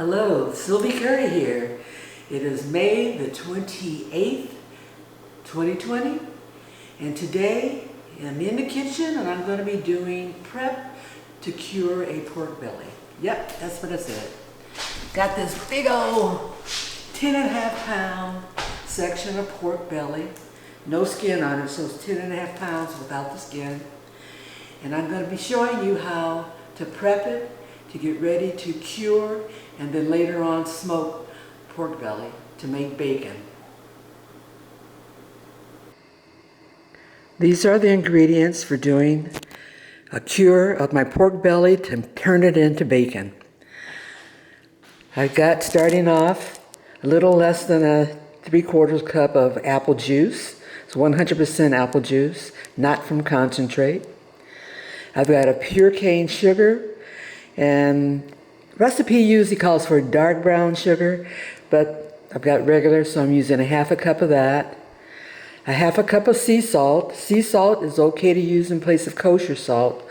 Hello, Sylvie Curry here. It is May the 28th, 2020, and today I'm in the kitchen and I'm going to be doing prep to cure a pork belly. Yep, that's what I said. Got this big old 10.5-pound section of pork belly. No skin on it, so it's 10.5 pounds without the skin. And I'm going to be showing you how to prep it, to get ready to cure, and then later on smoke pork belly to make bacon. These are the ingredients for doing a cure of my pork belly to turn it into bacon. I got, starting off, a little less than a 3/4 cup of apple juice. It's 100% apple juice, not from concentrate. I've got a pure cane sugar, and recipe usually calls for dark brown sugar, but I've got regular, so I'm using a 1/2 cup of that. A 1/2 cup of sea salt. Sea salt is okay to use in place of kosher salt.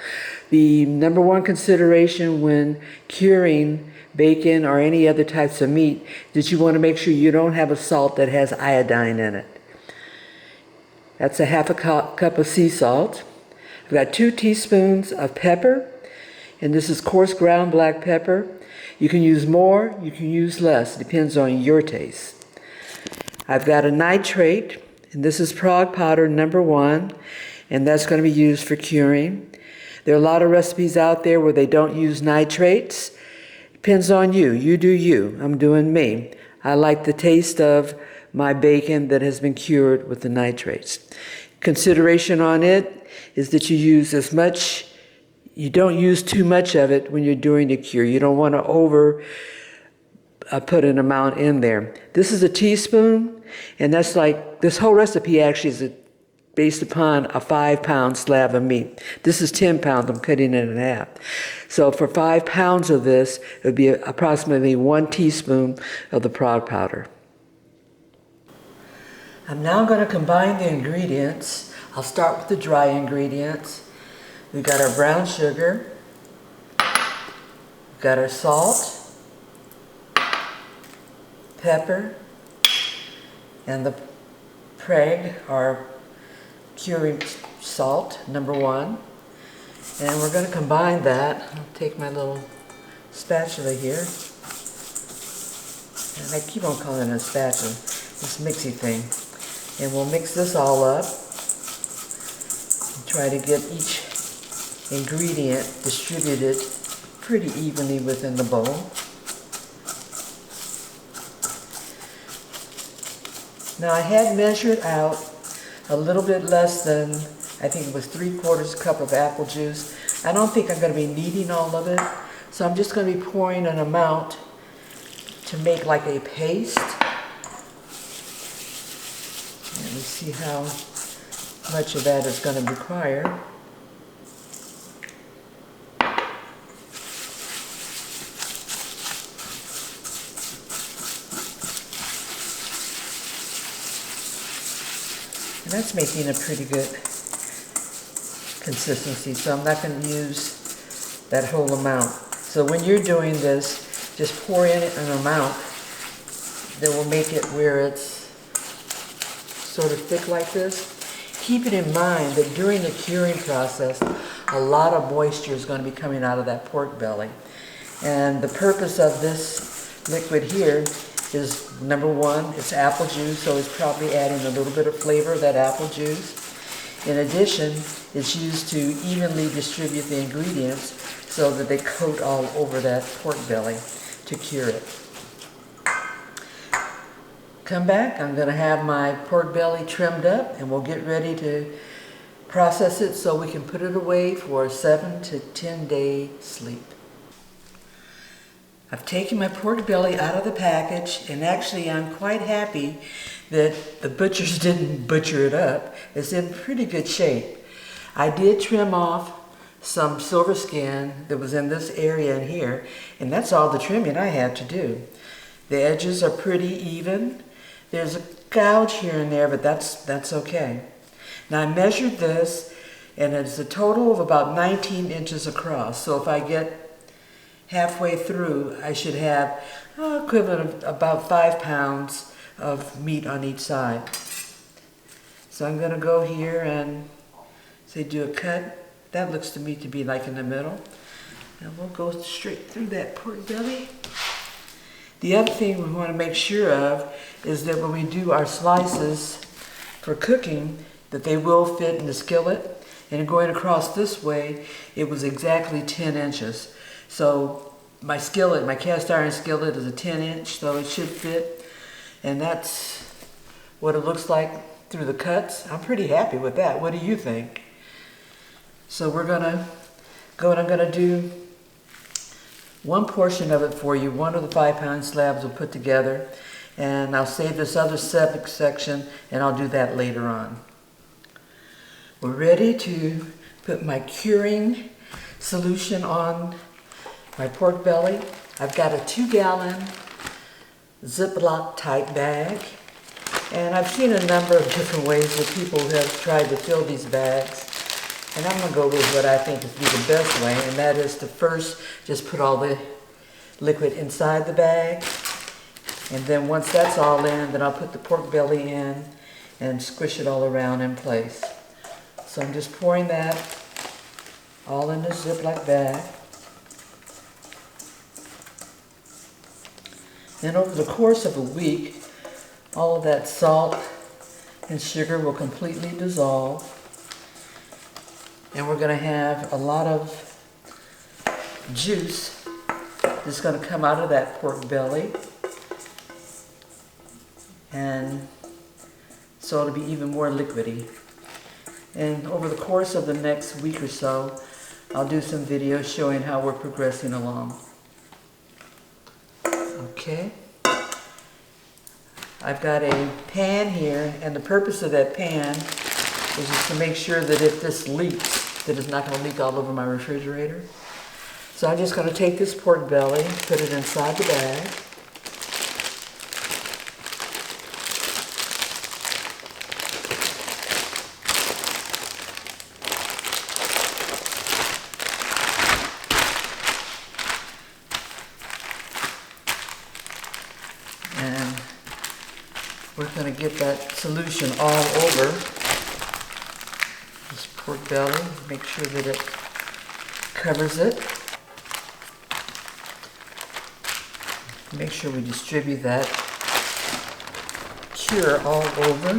The number one consideration when curing bacon or any other types of meat is you want to make sure you don't have a salt that has iodine in it. That's a 1/2 cup of sea salt. I've got 2 teaspoons of pepper, and this is coarse ground black pepper. You can use more, you can use less, depends on your taste. I've got a nitrate, and this is prog powder number 1, and that's going to be used for curing. There are a lot of recipes out there where they don't use nitrates. Depends on you. You do you. I'm doing me. I like the taste of my bacon that has been cured with the nitrates. Consideration on it is that you use as much, you don't use too much of it when you're doing the cure. You don't want to over put an amount in there. This is a teaspoon, and that's like, this whole recipe actually is based upon a 5-pound slab of meat. This is 10 pounds, I'm cutting it in half. So for 5 pounds of this, it would be approximately 1 teaspoon of the prog powder. I'm now going to combine the ingredients. I'll start with the dry ingredients. We've got our brown sugar, we've got our salt, pepper, and the preg, our curing salt, number 1. And we're going to combine that. I'll take my little spatula here. And I keep on calling it a spatula, this mixy thing. And we'll mix this all up and try to get each ingredient distributed pretty evenly within the bowl. Now I had measured out a little bit less than, I think it was 3/4 cup of apple juice. I don't think I'm going to be needing all of it, so I'm just going to be pouring an amount to make like a paste. Let me see how much of that is going to require. And that's making a pretty good consistency, so I'm not going to use that whole amount. So when you're doing this, just pour in an amount that will make it where it's sort of thick like this. Keep it in mind that during the curing process, a lot of moisture is going to be coming out of that pork belly. And the purpose of this liquid here is, number 1, it's apple juice, so it's probably adding a little bit of flavor of that apple juice. In addition, it's used to evenly distribute the ingredients so that they coat all over that pork belly to cure it. Come back, I'm going to have my pork belly trimmed up, and we'll get ready to process it so we can put it away for a 7 to 10 day sleep. I've taken my pork belly out of the package, and actually I'm quite happy that the butchers didn't butcher it up. It's in pretty good shape. I did trim off some silver skin that was in this area in here, and that's all the trimming I had to do. The edges are pretty even. There's a gouge here and there, but that's okay. Now I measured this, and it's a total of about 19 inches across. So if I get halfway through, I should have equivalent of about 5 pounds of meat on each side. So I'm going to go here and say do a cut. That looks to me to be like in the middle. And we'll go straight through that pork belly. The other thing we want to make sure of is that when we do our slices for cooking, that they will fit in the skillet. And going across this way, it was exactly 10 inches. So my skillet, my cast iron skillet is a 10 inch, so it should fit. And that's what it looks like through the cuts. I'm pretty happy with that. What do you think? So we're gonna go and I'm gonna do one portion of it for you. One of the 5-pound slabs we'll put together. And I'll save this other section and I'll do that later on. We're ready to put my curing solution on my pork belly. I've got a 2-gallon Ziploc type bag. And I've seen a number of different ways that people have tried to fill these bags. And I'm going to go with what I think is the best way, and that is to first just put all the liquid inside the bag. And then once that's all in, then I'll put the pork belly in and squish it all around in place. So I'm just pouring that all in this Ziploc bag. Then over the course of a week, all of that salt and sugar will completely dissolve. And we're going to have a lot of juice that's going to come out of that pork belly. And so it'll be even more liquidy. And over the course of the next week or so, I'll do some videos showing how we're progressing along. Okay. I've got a pan here, and the purpose of that pan is just to make sure that if this leaks, that it's not going to leak all over my refrigerator. So I'm just going to take this pork belly, put it inside the bag. And we're going to get that solution all over this pork belly. Make sure that it covers it. Make sure we distribute that cure all over.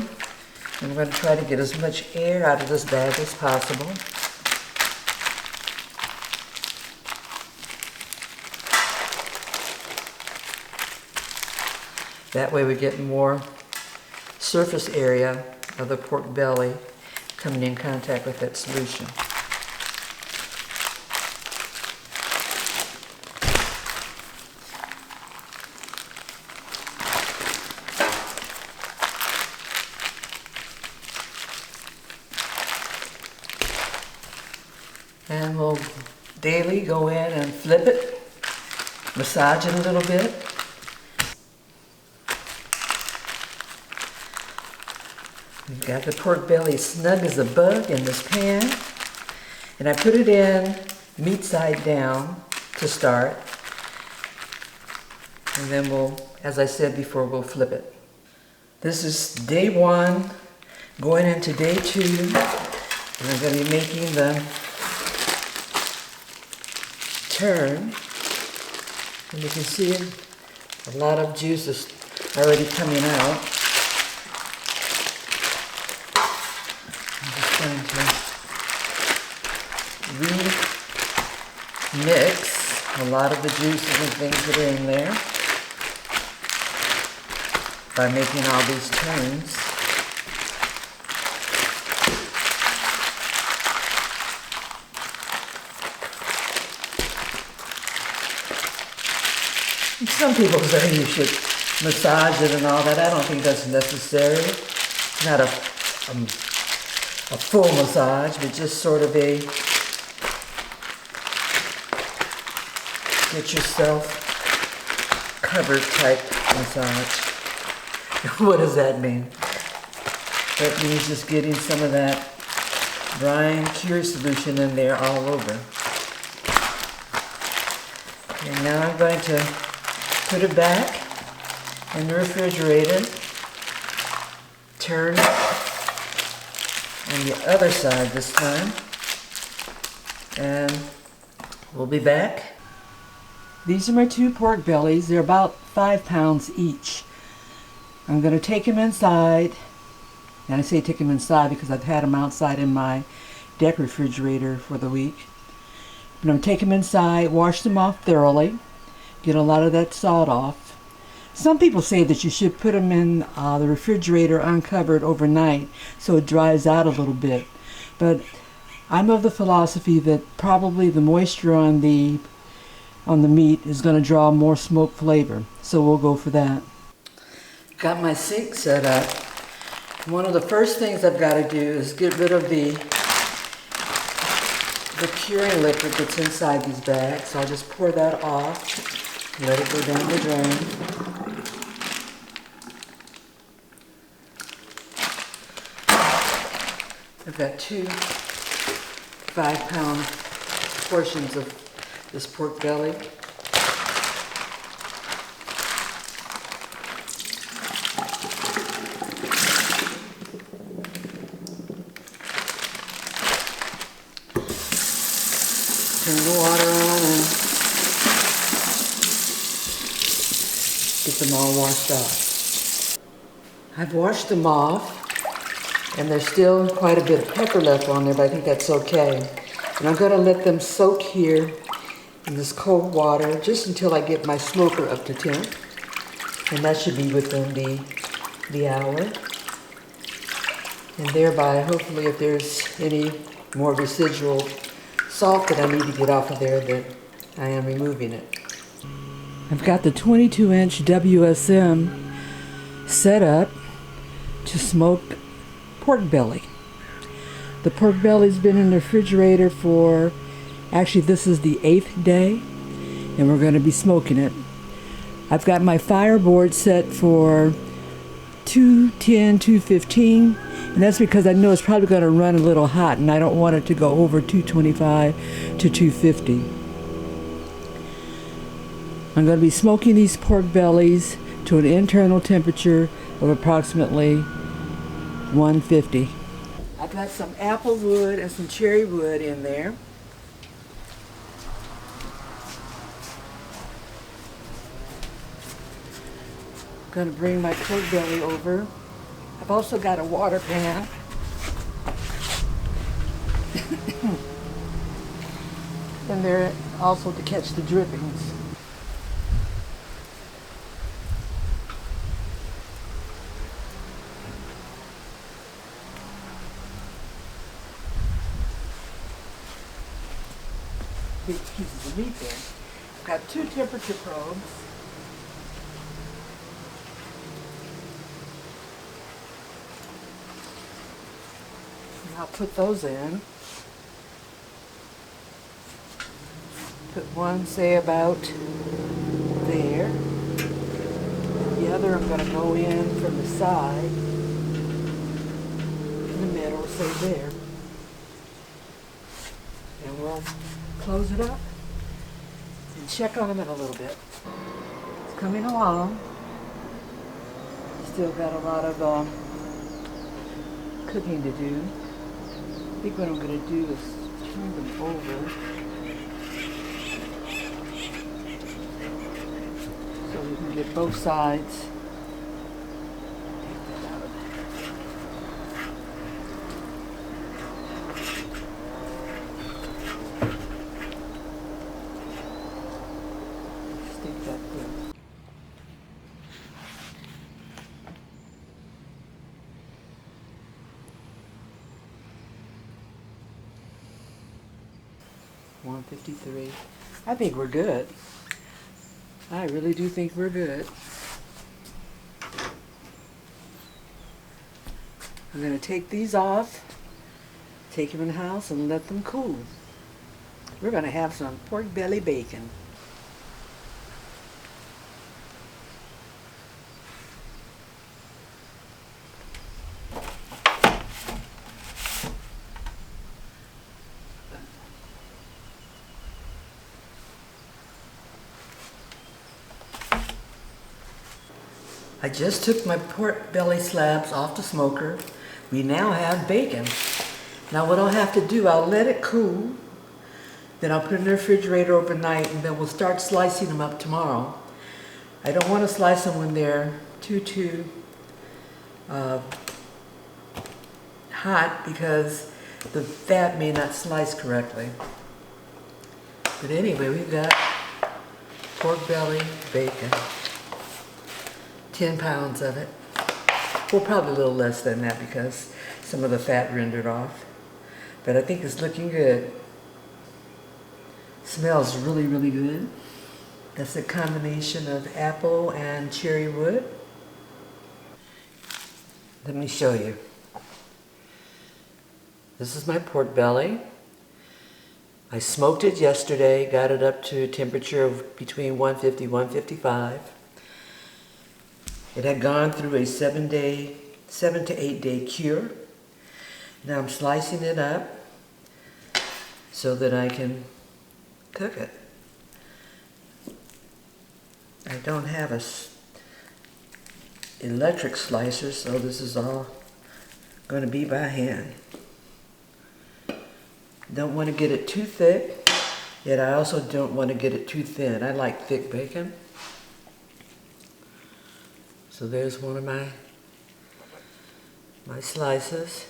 And we're going to try to get as much air out of this bag as possible. That way we get more surface area of the pork belly coming in contact with that solution. And we'll daily go in and flip it, massage it a little bit. We've got the pork belly snug as a bug in this pan. And I put it in meat side down to start. And then we'll, as I said before, we'll flip it. This is day 1, going into day 2. And I'm going to be making the turn. And you can see a lot of juice is already coming out. I'm just going to remix a lot of the juices and things that are in there by making all these turns. Some people say you should massage it and all that. I don't think that's necessary. Not a full massage, but just sort of a get yourself covered type massage. What does that mean? That means just getting some of that brine cure solution in there all over. And now I'm going to put it back in the refrigerator. Turn on the other side this time. And we'll be back. These are my 2 pork bellies. They're about 5 pounds each. I'm going to take them inside. And I say take them inside because I've had them outside in my deck refrigerator for the week. I'm going to take them inside, wash them off thoroughly, get a lot of that salt off. Some people say that you should put them in the refrigerator uncovered overnight so it dries out a little bit. But I'm of the philosophy that probably the moisture on the meat is going to draw more smoke flavor. So we'll go for that. Got my sink set up. One of the first things I've got to do is get rid of the curing liquid that's inside these bags. So I'll just pour that off, let it go down the drain. I've got 2 5-pound portions of this pork belly. Turn the water on and get them all washed off. I've washed them off, and there's still quite a bit of pepper left on there, but I think that's okay. And I'm going to let them soak here in this cold water just until I get my smoker up to temp. And that should be within the hour. And thereby, hopefully, if there's any more residual salt that I need to get off of there, that I am removing it. I've got the 22-inch WSM set up to smoke pork belly. The pork belly's been in the refrigerator for, actually this is the 8th day, and we're going to be smoking it. I've got my fireboard set for 210, 215, and that's because I know it's probably going to run a little hot, and I don't want it to go over 225 to 250. I'm going to be smoking these pork bellies to an internal temperature of approximately 150. I've got some apple wood and some cherry wood in there. I'm going to bring my pork belly over. I've also got a water pan. And there also to catch the drippings. Big pieces of meat there. I've got 2 temperature probes. And I'll put those in. Put one, say, about there. The other I'm going to go in from the side. In the middle, say there. And we'll close it up and check on them in a little bit. It's coming along. Still got a lot of cooking to do. I think what I'm going to do is turn them over so we can get both sides. Take that out of there. Stick that through. $153. I think we're good. I really do think we're good. I'm going to take these off, take them in the house, and let them cool. We're going to have some pork belly bacon. I just took my pork belly slabs off the smoker. We now have bacon. Now what I'll have to do, I'll let it cool, then I'll put it in the refrigerator overnight, and then we'll start slicing them up tomorrow. I don't want to slice them when they're too hot because the fat may not slice correctly. But anyway, we've got pork belly bacon, 10 pounds of it. Well, probably a little less than that because some of the fat rendered off. But I think it's looking good. Smells really, really good. That's a combination of apple and cherry wood. Let me show you. This is my pork belly. I smoked it yesterday, got it up to a temperature of between 150 and 155. It had gone through a 7 to 8 day cure. Now I'm slicing it up so that I can cook it. I don't have a electric slicer, so this is all going to be by hand. Don't want to get it too thick, yet I also don't want to get it too thin. I like thick bacon. So there's one of my slices.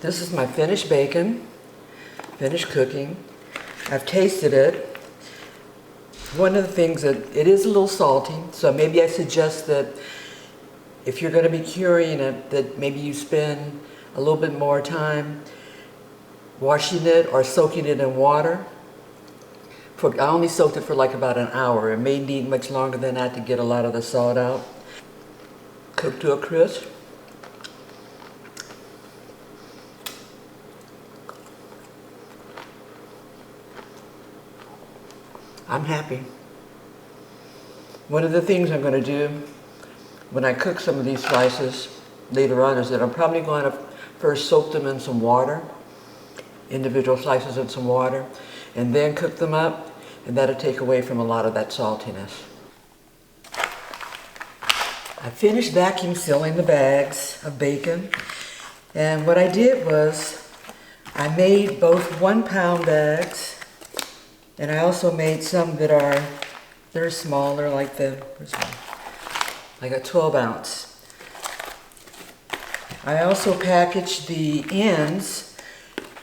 This is my finished bacon, finished cooking. I've tasted it. One of the things that it is a little salty, so maybe I suggest that if you're going to be curing it, that maybe you spend a little bit more time washing it or soaking it in water. I only soaked it for like about an hour. It may need much longer than that to get a lot of the salt out. Cooked to a crisp. I'm happy. One of the things I'm going to do when I cook some of these slices later on is that I'm probably going to first soak them in some water, individual slices in some water, and then cook them up, and that'll take away from a lot of that saltiness. I finished vacuum sealing the bags of bacon, and what I did was I made both 1 pound bags, and I also made some that they're smaller, like like a 12 ounce. I also packaged the ends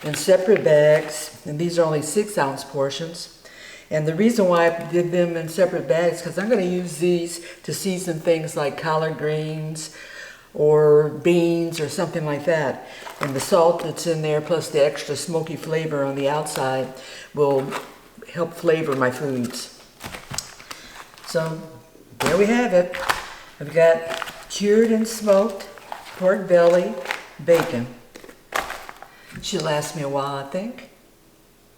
in separate bags, and these are only 6 ounce portions. And the reason why I did them in separate bags, because I'm going to use these to season things like collard greens or beans or something like that. And the salt that's in there, plus the extra smoky flavor on the outside, will help flavor my foods. So there we have it. I've got cured and smoked pork belly bacon. Should last me a while, I think.